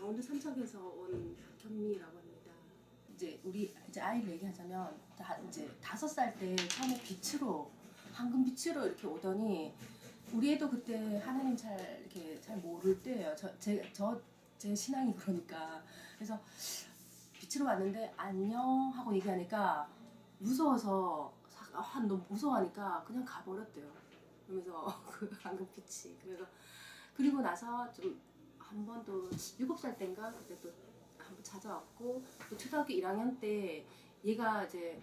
강원도 삼척에서 온 박현미라고 합니다. 이제 우리 이제 아이를 얘기하자면 이제 5살 때 처음에 빛으로 황금 빛으로 이렇게 오더니 우리 애도 그때 하나님 잘 이렇게 잘 모를 때예요. 제 신앙이 그러니까 그래서 빛으로 왔는데 안녕 하고 얘기하니까 무서워서 너무 무서워하니까 그냥 가버렸대요. 그러면서 그 황금 빛이 그래서 그리고 나서 좀 한 번 또 7살 때인가 그때 또 한번 찾아왔고 또 초등학교 1학년 때 얘가 이제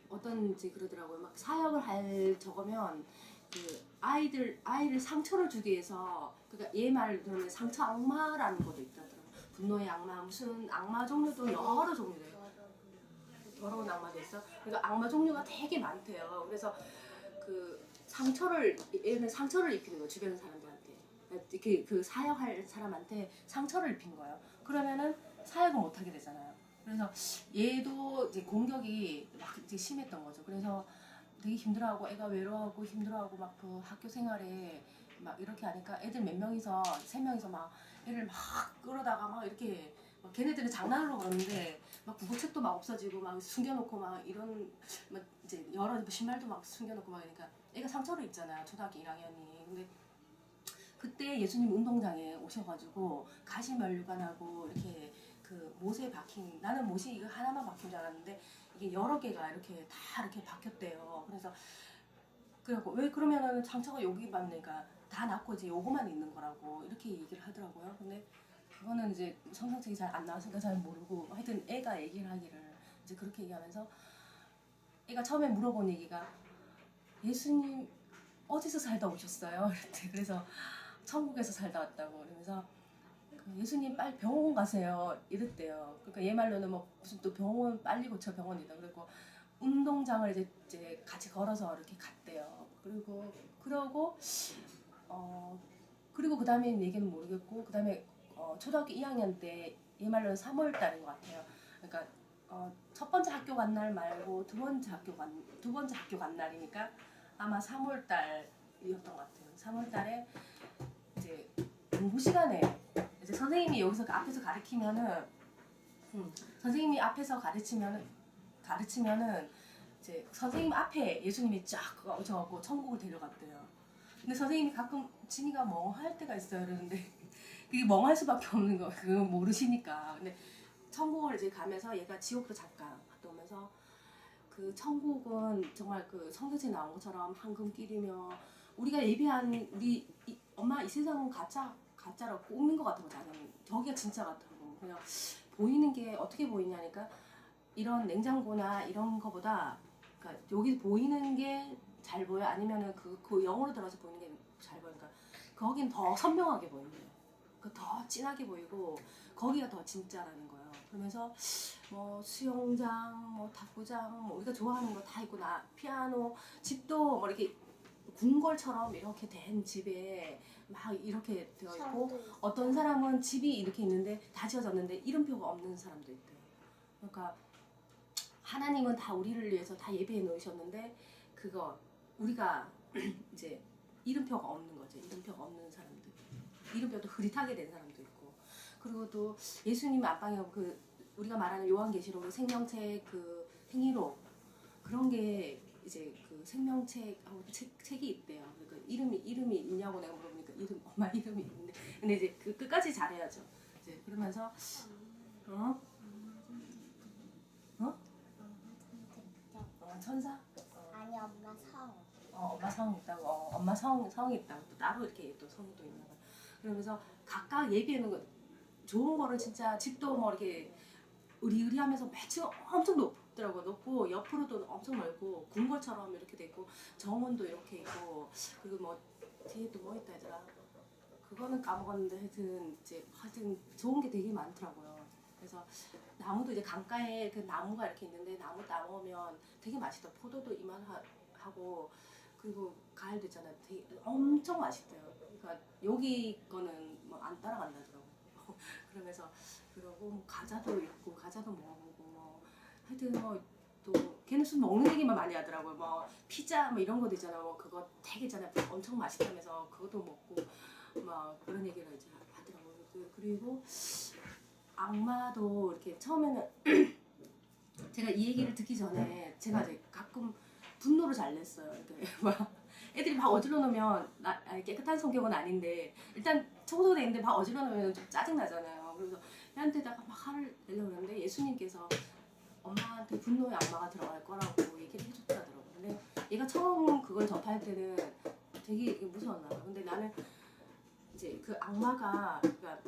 어떤지 그러더라고요. 막 사역을 할 적으면 그 아이를 상처를 주기 위해서 그러니까 얘 말을 들으면 상처 악마라는 것도 있다더라고요. 분노의 악마 무슨 악마 종류도 여러 종류래요. 더러운 악마도 있어. 그러니까 악마 종류가 되게 많대요. 그래서 그 얘는 상처를 입히는 거예요. 주변 사람들한테. 이렇게 그 사역할 사람한테 상처를 입힌 거예요. 그러면은 사역을 못 하게 되잖아요. 그래서 얘도 이제 공격이 막 이제 심했던 거죠. 그래서 되게 힘들어하고 애가 외로워하고 힘들어하고 막 그 학교 생활에 막 이렇게 하니까 애들 몇 명이서 3명이서 막 애를 막 끌어다가 막 이렇게 막 걔네들은 장난으로 그러는데 막 국어책도 막 없어지고 막 숨겨놓고 막 이런 막 이제 여러 신발도 막 숨겨놓고 막 그러니까 애가 상처를 입잖아요. 초등학교 1학년이. 근데 그때 예수님 운동장에 오셔가지고 가시면류관하고 이렇게 그 못에 박힌 나는 못이 이거 하나만 박힌 줄 알았는데 이게 여러 개가 이렇게 다 이렇게 박혔대요. 그래서 그래갖고 왜 그러면은 상처가 여기만 내가 다 낫고 이제 요거만 있는 거라고 이렇게 얘기를 하더라고요. 근데 그거는 이제 성경책이 잘 안 나왔으니까 잘 모르고 하여튼 애가 얘기를 하기를 이제 그렇게 얘기하면서 애가 처음에 물어본 얘기가 예수님 어디서 살다 오셨어요? 이랬대. 그래서 천국에서 살다 왔다고 그러면서 예수님 빨리 병원 가세요 이랬대요. 그러니까 얘 말로는 뭐 무슨 또 병원 빨리 고쳐 병원이다. 그리고 운동장을 이제 같이 걸어서 이렇게 갔대요. 그러고 그리고 그 다음에 얘기는 모르겠고 그 다음에 초등학교 2학년 때 얘 말로는 3월 달인 것 같아요. 그러니까 첫 번째 학교 간 날 말고 두 번째 학교 간 날이니까 아마 3월 달이었던 것 같아요. 3월 달에 이제 공부 시간에 이제 선생님이 여기서 앞에서 가르치면은 선생님이 앞에서 가르치면은 이제 선생님 앞에 예수님이 쫙 오셔갖고 천국을 데려갔대요. 근데 선생님이 가끔 진이가 멍할 때가 있어요. 그러는데 그게 멍할 수밖에 없는 거 그거 모르시니까. 근데 천국을 이제 가면서 얘가 지옥도 잠깐 갔다 오면서 그 천국은 정말 그 성경책에 나온 것처럼 황금길이며 우리가 예비한 엄마 이 세상은 가짜라고 꾸민 것 같다고 나는 저기가 진짜 같다고 그냥 보이는 게 어떻게 보이냐니까 이런 냉장고나 이런 거보다 그러니까 여기 보이는 게 잘 보여 아니면은 그 영으로 들어서 보이는 게 잘 보이니까 거긴 더 선명하게 보인대요. 더 진하게 보이고 거기가 더 진짜라는 거예요. 그러면서 뭐 수영장, 뭐 탁구장, 뭐 우리가 좋아하는 거 다 있고 나 피아노, 집도 뭐 이렇게 궁궐처럼 이렇게 된 집에 막 이렇게 되어 있고 어떤 사람은 집이 이렇게 있는데 다 지어졌는데 이름표가 없는 사람도 있대요. 그러니까 하나님은 다 우리를 위해서 다 예배해 놓으셨는데 그거 우리가 이제 이름표가 없는 거죠. 이름표가 없는 사람들. 이름표도 흐릿하게 된 사람도 있고 그리고 또 예수님 안방에 그 우리가 말하는 요한계시록 생명책 그 행위록 그런 게 이제 그 생명책하고 책이 있대요. 그러니까 이름이 있냐고 내가 물어보니까 엄마 이름이 있는데 근데 이제 그 끝까지 잘해야죠. 이제 그러면서 천사? 아니 엄마 성. 엄마 성 있다고. 엄마 성이 있다고. 또 따로 이렇게 또 성이 또 있나 봐. 그러면서 각각 얘기하는 거 좋은 거는 진짜 집도 뭐 이렇게 으리으리하면서 매층 엄청 높더라고. 높고 옆으로도 엄청 넓고 궁궐처럼 이렇게 돼 있고 정원도 이렇게 있고 그리고 뭐 뒤에 또 뭐 있다 얘들아. 그거는 까먹었는데 하여튼 좋은 게 되게 많더라고요. 그래서 나무도 이제 강가에 그 나무가 이렇게 있는데 나무 따먹으면 되게 맛있다. 포도도 이만하고 그리고 과일도 있잖아요. 되게 엄청 맛있대요. 그러니까 여기 거는 뭐 안 따라간다더라고. 그러면서 그러고 뭐 과자도 있고 과자도 먹어보고 뭐 하여튼 뭐 또 걔는 술 먹는 얘기만 많이 하더라고요. 뭐 피자 뭐 이런 것도 있잖아요. 뭐 그거 되게 있잖아요. 엄청 맛있다면서 그것도 먹고 막 그런 얘기를 이제 하더라고요. 그리고 악마도 이렇게 처음에는 제가 이 얘기를 듣기 전에 제가 이제 가끔 분노를 잘 냈어요. 이렇게 막 애들이 막 어질러 놓으면 깨끗한 성격은 아닌데 일단 청소도 되는데 막 어질러 놓으면 좀 짜증 나잖아요. 그래서 얘한테다가 막 화를 내려고 그러는데 예수님께서 엄마한테 분노의 악마가 들어갈 거라고 얘기를 해줬다더라고요. 근데 얘가 처음 그걸 접할 때는 되게 무서웠나 봐요. 근데 나는 이제 그 악마가 그러니까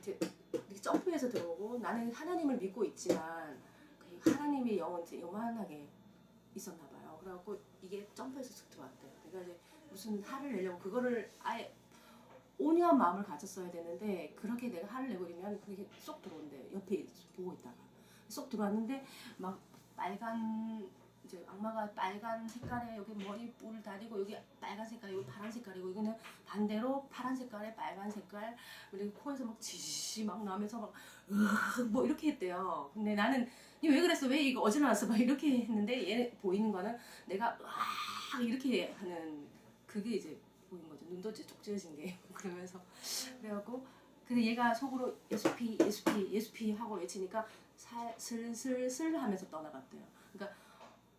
이제 이렇게 점프해서 들어오고 나는 하나님을 믿고 있지만 그 하나님의 영은 이제 요만하게 있었나 봐요. 그래갖고 이게 점프해서 쑥 들어왔대요. 내가 이제 무슨 화를 내려고 그거를 아예 온유한 마음을 가졌어야 되는데 그렇게 내가 화를 내버리면 그게 쏙 들어온대. 옆에 보고 있다가 쏙 들어왔는데 막 빨간 이제 악마가 빨간 색깔에 여기 머리 뿔 다리고 여기 빨간 색깔 여기 파란 색깔이고 이거는 반대로 파란 색깔에 빨간 색깔 그리고 코에서 막 지시 막 나면서 막 뭐 이렇게 했대요. 근데 나는 왜 그랬어? 왜 이거 어지러웠어? 막 이렇게 했는데 얘 보이는 거는 내가 와 이렇게 하는 그게 이제 보이는 거죠. 눈도 이제 쪽지어진 게 그러면서 그래갖고 근데 얘가 속으로 예수피 예수피 예수피 하고 외치니까 슬슬슬 하면서 떠나갔대요. 그러니까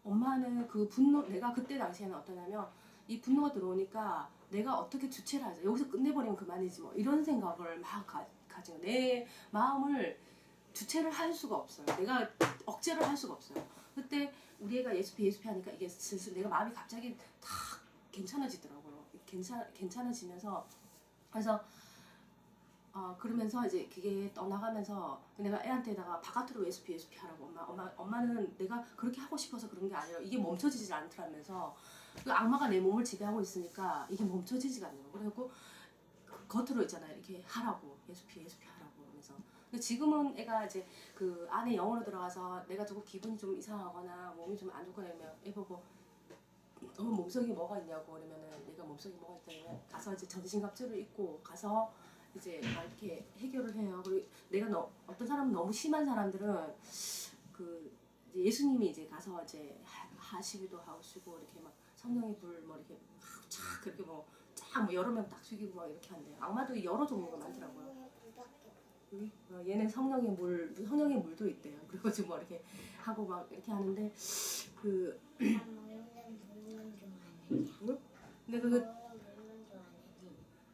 엄마는 그 분노 내가 그때 당시에는 어떠냐면 이 분노가 들어오니까 내가 어떻게 주체를 하자 여기서 끝내버리면 그만이지 뭐 이런 생각을 막 가지고 내 마음을 주체를 할 수가 없어요. 내가 억제를 할 수가 없어요. 그때 우리 애가 예수피 하니까 이게 슬슬 내가 마음이 갑자기 다 괜찮아지더라고요. 괜찮아지면서 그래서 그러면서 이제 그게 떠나가면서 내가 애한테다가 바깥으로 예수피 하라고 엄마는 내가 그렇게 하고 싶어서 그런 게 아니라 이게 멈춰지지 않더라면서 그 악마가 내 몸을 지배하고 있으니까 이게 멈춰지지가 않는 거예요. 그래갖고 겉으로 있잖아요. 이렇게 하라고 예수피 하라고 그러면서 근데 지금은 애가 이제 그 안에 영으로 들어가서 내가 조금 기분이 좀 이상하거나 몸이 좀 안 좋거나 이러면 애 보고 너 몸속에 뭐가 있냐고 그러면은 내가 몸속에 뭐가 있다면 가서 이제 전신갑주를 입고 가서 이제 막 이렇게 해결을 해요. 그리고 내가 어떤 사람은 너무 심한 사람들은 그 이제 예수님이 이제 가서 이제 하시기도 하시고 이렇게 막 성령의 불 뭐 이렇게 쫙 그렇게 뭐 쫙 뭐 여러 명 딱 죽이고 막 이렇게 한대요. 악마도 여러 종류가 많더라고요. 여기 얘는 성령의 물도 있대요. 그리고 지금 뭐 이렇게 하고 막 이렇게 하는데 그 근데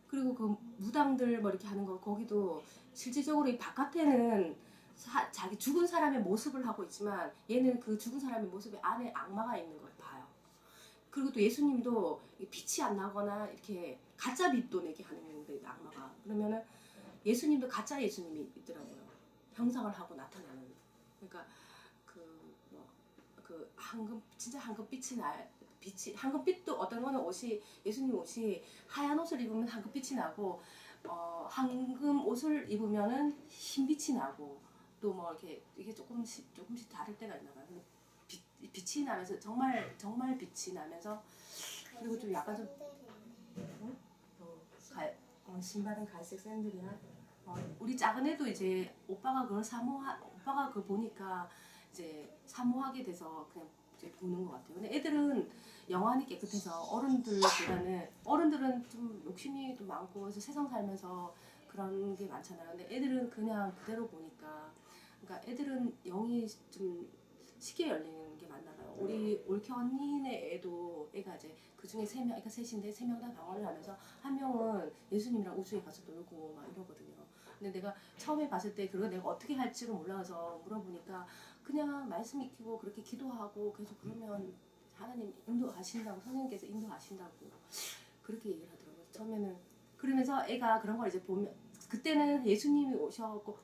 그리고 그 무당들 뭐 이렇게 하는 거 거기도 실질적으로 이 바깥에는 자기 죽은 사람의 모습을 하고 있지만 얘는 그 죽은 사람의 모습에 안에 악마가 있는 걸 봐요. 그리고 또 예수님도 빛이 안 나거나 이렇게 가짜 빛도 내게 하는데 악마가 그러면은 예수님도 가짜 예수님이 있더라고요. 형상을 하고 나타나는. 그러니까 그 진짜 황금빛도 어떤 거는 예수님 옷이 하얀 옷을 입으면 황금빛이 나고 황금 옷을 입으면은 흰빛이 나고 또 뭐 이렇게 이게 조금씩 다를 때가 있나 봐요. 근데 빛이 나면서 정말 빛이 나면서 그리고 좀 약간 좀 신발은 갈색 샌들이야. 우리 작은 애도 이제 오빠가 그걸 보니까 이제 사모하게 돼서 그냥 이제 보는 것 같아요. 근데 애들은 영안이 깨끗해서 어른들은 좀 욕심이 좀 많고 그래서 세상 살면서 그런 게 많잖아요. 근데 애들은 그냥 그대로 보니까 그러니까 애들은 영이 좀 쉽게 열리는 게 맞나 봐요. 우리 올케 언니네 애가 이제 그 중에 애가 셋인데 3명 다 방언을 하면서 한 명은 예수님이랑 우주에 가서 놀고 막 이러거든요. 근데 내가 처음에 봤을 때 그걸 내가 어떻게 할지를 몰라서 물어보니까 그냥 말씀 익히고 그렇게 기도하고 계속 그러면 하나님 인도하신다고 성령께서 인도하신다고 그렇게 얘기를 하더라고요. 처음에는 그러면서 애가 그런 걸 이제 보면 그때는 예수님이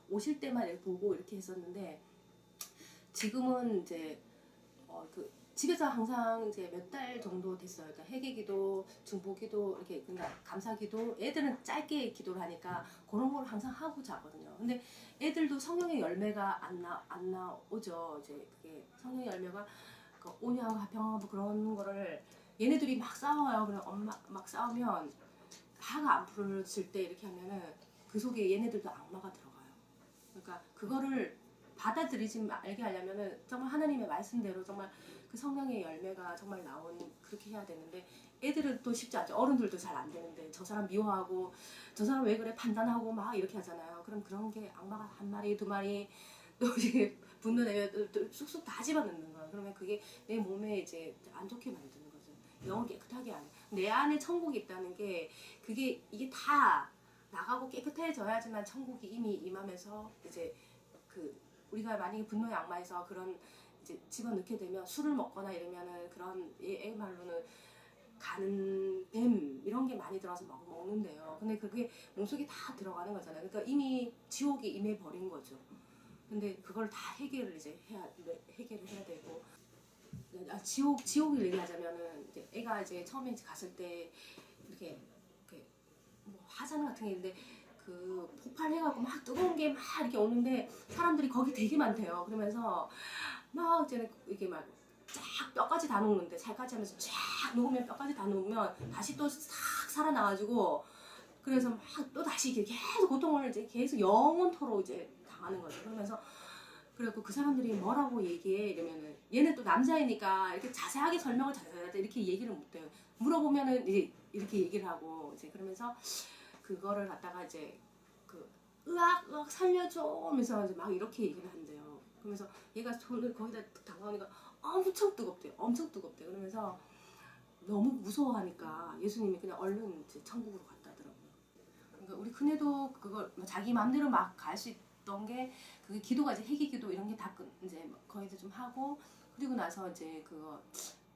오실 때만 이렇게 보고 이렇게 했었는데 지금은 이제 그 집에서 항상 이제 몇 달 정도 됐어요. 그러니까 회개기도, 중보기도, 이렇게 그러니까 감사기도. 애들은 짧게 기도를 하니까 그런 걸 항상 하고 자거든요. 근데 애들도 성령의 열매가 안 나오죠. 이제 그게 성령의 열매가 그 온유하고 화평하고 그런 거를 얘네들이 막 싸워요. 그럼 엄마 막 싸우면 화가 안 풀어질 때 이렇게 하면은 그 속에 얘네들도 악마가 들어가요. 그러니까 그거를 받아들이지 말게 하려면은 정말 하나님의 말씀대로 정말 그 성령의 열매가 정말 나오는 그렇게 해야 되는데 애들은 또 쉽지 않죠. 어른들도 잘 안 되는데 저 사람 미워하고 저 사람 왜 그래 판단하고 막 이렇게 하잖아요. 그럼 그런 게 악마가 한 마리 두 마리 또 이게 분노내면 쑥쑥 다 집어넣는 거예요. 그러면 그게 내 몸에 이제 안 좋게 만드는 거죠. 영을 깨끗하게 안 해. 내 안에 천국이 있다는 게 그게 이게 다 나가고 깨끗해져야지만 천국이 이미 임하면서 이제 그 우리가 만약에 분노의 악마에서 그런 이제 집어넣게 되면 술을 먹거나 이러면은 그런 애 말로는 가는 뱀 이런 게 많이 들어서 막 먹는데요. 근데 그게 몸속에 다 들어가는 거잖아요. 그러니까 이미 지옥이 임해 버린 거죠. 근데 그걸 다 해결을 이제 해결을 해야 되고 지옥을 얘기하자면은 이제 애가 이제 처음에 갔을 때 이렇게 뭐 화산 같은 게 있는데 그 폭발해가지고 막 뜨거운 게 막 이렇게 오는데 사람들이 거기 되게 많대요. 그러면서 막 이제 이게 막 쫙 뼈까지 다 녹는데 살까지 하면서 쫙 녹으면 뼈까지 다 녹으면 다시 또 싹 살아나가지고 그래서 막 또 다시 이렇게 계속 고통을 이제 계속 영원토록 이제 당하는 거죠. 그러면서 그래갖고 그 사람들이 뭐라고 얘기해 이러면은 얘는 또 남자이니까 이렇게 자세하게 설명을 잘해야 돼 이렇게 얘기를 못해요. 물어보면은 이제 이렇게 얘기를 하고 이제 그러면서 그거를 갖다가 이제 그 으악 살려줘 하면서 이제 막 이렇게 얘기를 한대요. 그러면서 얘가 손을 거기다 담가오니까 엄청 뜨겁대요. 엄청 뜨겁대요. 그러면서 너무 무서워하니까 예수님이 그냥 얼른 이제 천국으로 갔다더라고요. 그러니까 우리 큰애도 그걸 자기 마음대로 막 갈 수 있던 게 그게 기도가 이제 회개기도 이런 게 다 이제 거의 좀 하고 그리고 나서 이제 그거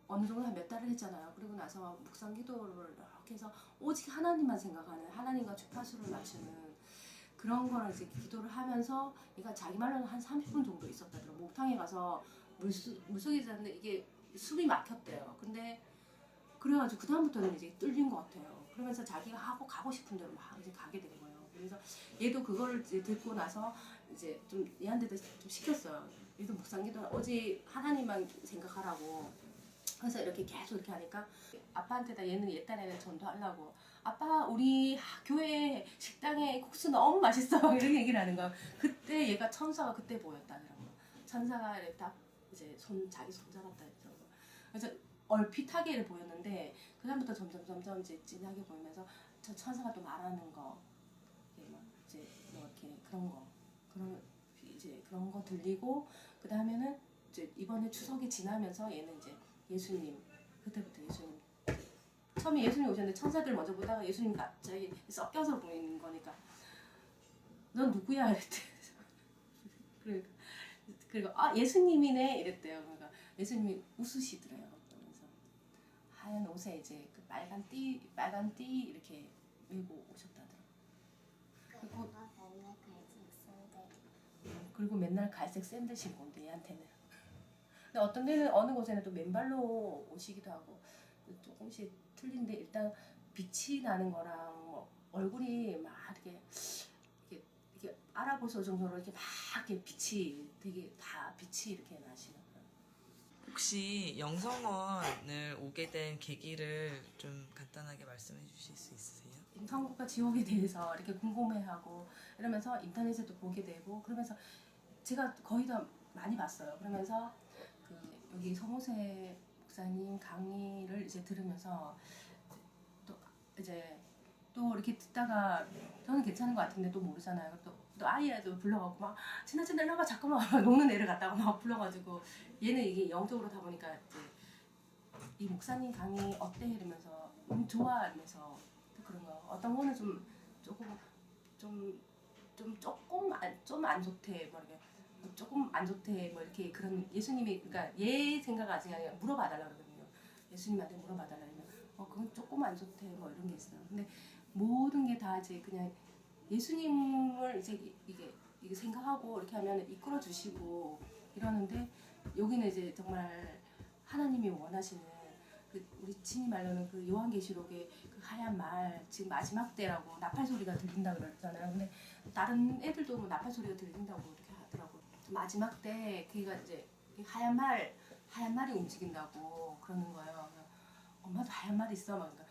어느 정도 한 몇 달을 했잖아요. 그리고 나서 묵상 기도를 이렇게 해서 오직 하나님만 생각하는 하나님과 주파수를 맞추는 그런 거를 이제 기도를 하면서 얘가 자기 말로는 한 30분 정도 있었다더라고. 목탕에 가서 물속에 있었는데 이게 숨이 막혔대요. 근데 그래가지고 그 다음부터는 이제 뚫린 것 같아요. 그러면서 자기가 하고 가고 싶은 대로 막 이제 가게 된 거예요. 그래서 얘도 그거를 이제 듣고 나서 이제 좀 얘한테도 좀 시켰어요. 얘도 묵상기도 오직 하나님만 생각하라고. 그래서 이렇게 계속 이렇게 하니까 아빠한테다 얘는 옛날에는 전도하려고 아빠 우리 교회 식당에 국수 너무 맛있어 이런 얘기를 하는 거야. 그때 얘가 천사가 그때 보였다더라고요. 천사가 이렇게 딱 이제 자기 손 잡았다 했더라고요. 그래서 얼핏하게 보였는데 그 다음부터 점점 이제 진하게 보이면서 저 천사가 또 말하는 거 이제 뭐 이렇게 그런 거 들리고 그 다음에는 이제 이번에 추석이 지나면서 얘는 이제 예수님 그때부터 예수님 처음에 예수님 오셨는데 천사들 먼저 보다가 예수님 갑자기 섞여서 보이는 거니까 넌 누구야 이랬대. 그리고 아 예수님이네 이랬대요. 그러니까 예수님이 웃으시더래요. 그러면서 하얀 옷에 이제 그 빨간 띠 이렇게 메고 오셨다더라고요. 그리고 맨날 갈색 샌들 신고 온대 얘한테는. 근데 어떤 데는 어느 곳에는 또 맨발로 오시기도 하고 조금씩 틀린데 일단 빛이 나는 거랑 뭐 얼굴이 막 이렇게 알아보실 정도로 이렇게 막 이렇게 빛이 되게 다 빛이 이렇게 나시는 거예요. 혹시 영성원을 오게 된 계기를 좀 간단하게 말씀해 주실 수 있으세요? 천국과 지옥에 대해서 이렇게 궁금해하고 이러면서 인터넷에도 보게 되고 그러면서 제가 거의 다 많이 봤어요. 그러면서 그 여기 성호세 목사님 강의를 이제 들으면서 또 이렇게 듣다가 저는 괜찮은 것 같은데 또 모르잖아요. 또 아이라도 불러가고 막 지나친다 일로 와봐 잠깐만 녹는 애를 갖다가 막 불러가지고 얘는 이게 영적으로 다 보니까 이제 이 목사님 강의 어때 이러면서 너무 좋아하면서 또 그런 거 어떤 거는 좀 안 좋대 뭐 이렇게 조금 안 좋대 뭐 이렇게 그런 예수님이 그러니까 얘 생각 아직 아니라 물어봐달라 그러거든요. 예수님한테 물어봐달라 그러면 그건 조금 안 좋대 뭐 이런 게 있어요. 근데 모든 게 다 이제 그냥 예수님을 이제 이게 생각하고 이렇게 하면 이끌어 주시고 이러는데 여기는 이제 정말 하나님이 원하시는 그 우리 친히 말로는 그 요한계시록의 그 하얀 말 지금 마지막 때라고 나팔 소리가 들린다 그랬잖아요. 근데 다른 애들도 뭐 나팔 소리가 들린다고 이렇게 하더라고요. 마지막 때 그가 이제 하얀 말이 움직인다고 그러는 거예요. 엄마도 하얀 말 있어 막 그러니까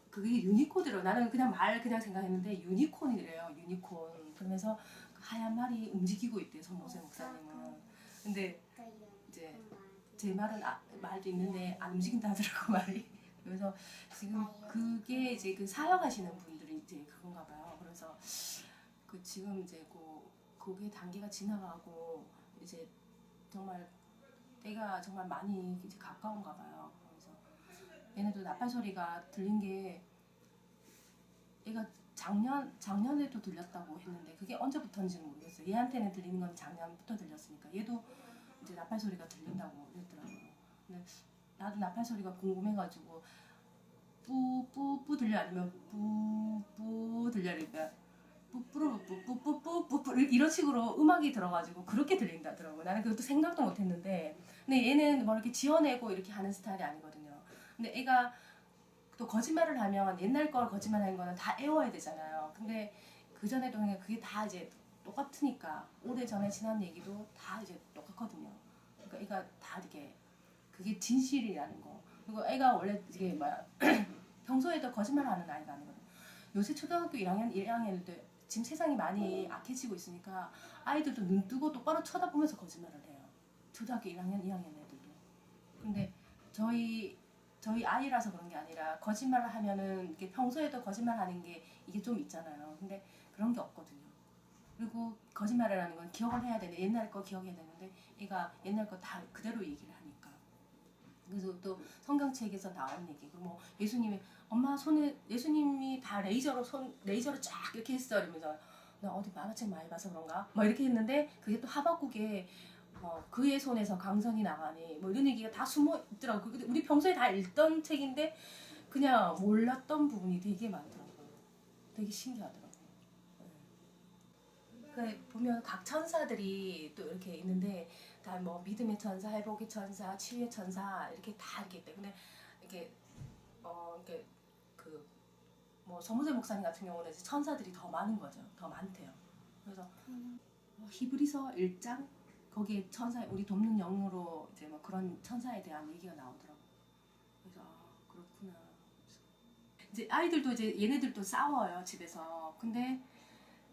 그게 유니콘이래요. 나는 그냥 생각했는데 유니콘이래요. 유니콘. 그러면서 그 하얀 말이 움직이고 있대요, 손모세 목사님은. 근데 이제 제 말도 있는데 안 움직인다 하더라고 말이. 그래서 지금 그게 이제 그 사역하시는 분들이 이제 그건가 봐요. 그래서 그 지금 이제 그게 단계가 지나가고 이제 정말 때가 정말 많이 이제 가까운가 봐요. 그래서 얘네도 나팔 소리가 들린 게 얘가 작년에도 들렸다고 했는데 그게 언제부터인지는 모르겠어요. 얘한테는 들리는 건 작년부터 들렸으니까 얘도 이제 나팔 소리가 들린다고 그랬더라고요. 근데 나도 나팔 소리가 궁금해가지고 뿌뿌뿌 들려 아니면 뿌뿌 들려 그러니까 뿌뿌뿌뿌뿌뿌뿌 이런 식으로 음악이 들어가지고 그렇게 들린다더라고. 나는 그것도 생각도 못했는데 근데 얘는 뭐 이렇게 지어내고 이렇게 하는 스타일이 아니거든요. 근데 애가 또 거짓말을 하면 옛날 걸 거짓말하는 거는 다 애워야 되잖아요. 근데 그 전에도 그냥 그게 다 이제 똑같으니까 오래 전에 지난 얘기도 다 이제 똑같거든요. 그러니까 애가 다 이렇게 그게 진실이라는 거. 그리고 애가 원래 이게 뭐야 평소에도 거짓말하는 아이가 아니거든요. 요새 초등학교 1학년 1학년들 지금 세상이 많이 악해지고 있으니까 아이들도 눈 뜨고 똑바로 쳐다보면서 거짓말을 해요. 초등학교 1학년 2학년 애들도. 근데 저희 아이라서 그런 게 아니라 거짓말을 하면은 이게 평소에도 거짓말하는 게 이게 좀 있잖아요. 근데 그런 게 없거든요. 그리고 거짓말을 하는 건 기억을 해야 되는데 옛날 거 기억해야 되는데 얘가 옛날 거 다 그대로 얘기를 하니까. 그래서 또 성경책에서 나온 얘기. 뭐 예수님이 엄마 손에 예수님이 다 레이저로 쫙 이렇게 했어 이러면서 나 어디 만화책 많이 봐서 그런가? 뭐 이렇게 했는데 그게 또 하박국에 그의 손에서 강선이 나가니 뭐 이런 얘기가 다 숨어 있더라고. 근데 우리 평소에 다 읽던 책인데 그냥 몰랐던 부분이 되게 많더라고요. 되게 신기하더라고요. 그 보면 각 천사들이 또 이렇게 있는데 다 뭐 믿음의 천사, 회복의 천사, 치유의 천사 이렇게 다 이렇게 있대. 근데 이렇게 이렇게 그 뭐 서무세 목사님 같은 경우는 이제 천사들이 더 많은 거죠. 더 많대요. 그래서 히브리서 1장 거기에 천사 우리 돕는 영으로 이제 뭐 그런 천사에 대한 얘기가 나오더라고. 그래서 그렇구나. 이제 아이들도 이제 얘네들도 싸워요 집에서. 근데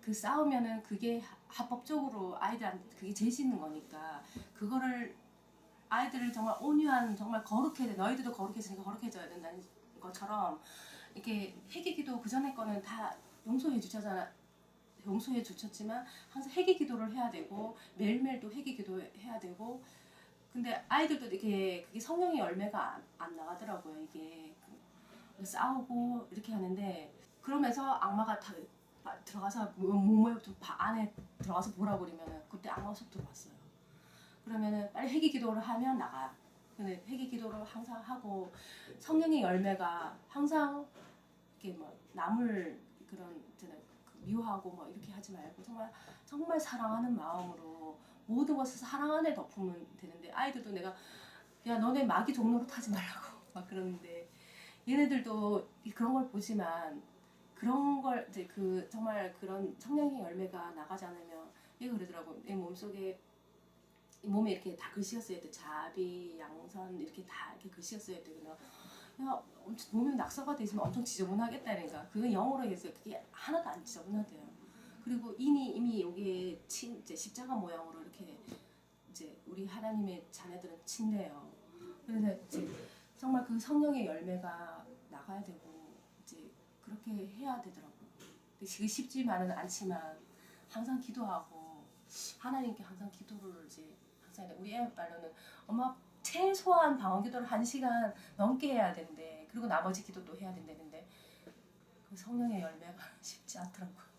그 싸우면은 그게 합법적으로 아이들한테 그게 죄 짓는 거니까 그거를 아이들을 정말 온유한 정말 거룩해야 돼. 너희들도 거룩해지니까 거룩해져야 된다는 것처럼 이렇게 회개기도 그 전에 거는 다 용서해 주셨지만 항상 회개기도를 해야 되고 매일매일 또 회개기도 해야 되고 근데 아이들도 이렇게 그게 성령의 열매가 안 나가더라고요. 이게 싸우고 이렇게 하는데 그러면서 악마가 다 들어가서 몸을 좀 안에 들어가서 보라고 그러면은 그때 악마가 쏙 들어왔어요. 그러면은 빨리 회개기도를 하면 나가요. 근데 회개기도를 항상 하고 성령의 열매가 항상 이렇게 뭐 남을 그런 미워하고 뭐 이렇게 하지 말고 정말 사랑하는 마음으로 모든 것을 사랑 안에 덮으면 되는데 아이들도 내가 야 너네 마귀 종로로 타지 말라고 막 그러는데 얘네들도 그런 걸 보지만 그런 걸 이제 그 정말 그런 성령의 열매가 나가지 않으면 얘가 그러더라고. 내 몸속에 몸에 이렇게 다 글씨가 써야 돼. 자비, 양선 이렇게 다 이렇게 글씨가 써야 돼. 그냥 야 엄청 몸이 낙서가 되지만 엄청 지저분하겠다니까. 그건 영어로 해서 그게 하나도 안 지저분하대요. 그리고 이미 여기에 이제 십자가 모양으로 이렇게 이제 우리 하나님의 자녀들은 친대요. 그래서 이제 정말 그 성령의 열매가 나가야 되고 이제 그렇게 해야 되더라고요. 그게 쉽지만은 않지만 항상 기도하고 하나님께 항상 기도를 이제 항상 우리 애 말로는 엄마 최소한 방언 기도를 1시간 넘게 해야 된대. 그리고 나머지 기도도 해야 된다는데 그 성령의 열매가 쉽지 않더라고요.